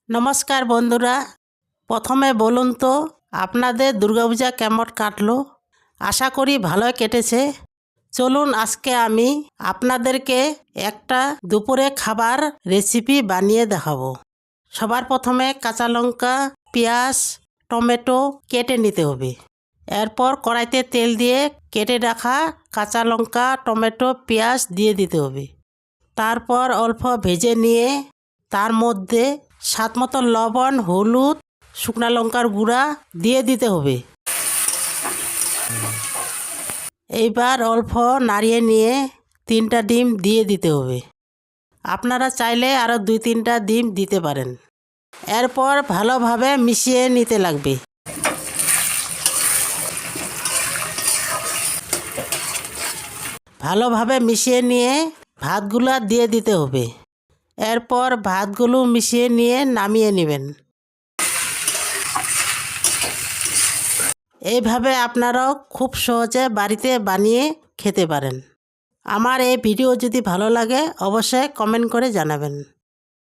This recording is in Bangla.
নমস্কার বন্ধুরা, প্রথমে বলুন তো আপনাদের দুর্গাপূজা কেমন কাটলো? আশা করি ভালোই কেটেছে। চলুন আজকে আমি আপনাদেরকে একটা দুপুরে খাবার রেসিপি বানিয়ে দেখাবো। সবার প্রথমে কাঁচা লঙ্কা, পেঁয়াজ, টমেটো কেটে নিতে হবে। এরপর কড়াইতে তেল দিয়ে কেটে রাখা কাঁচা লঙ্কা, টমেটো, পেঁয়াজ দিয়ে দিতে হবে। তারপর অল্প ভেজে নিয়ে তার মধ্যে স্বাদ মতো লবণ, হলুদ, শুকনো লঙ্কার গুঁড়া দিয়ে দিতে হবে। এইবার অল্প নাড়িয়ে নিয়ে 3টা ডিম দিয়ে দিতে হবে। আপনারা চাইলে আরও 2-3টা ডিম দিতে পারেন। এরপর ভালোভাবে মিশিয়ে নিতে লাগবে। ভালোভাবে মিশিয়ে নিয়ে ভাতগুলো দিয়ে দিতে হবে। এরপর ভাতগুলো মিশিয়ে নিয়ে নামিয়ে নেবেন। এইভাবে আপনারাও খুব সহজে বাড়িতে বানিয়ে খেতে পারেন। আমার এই ভিডিও যদি ভালো লাগে অবশ্যই কমেন্ট করে জানাবেন।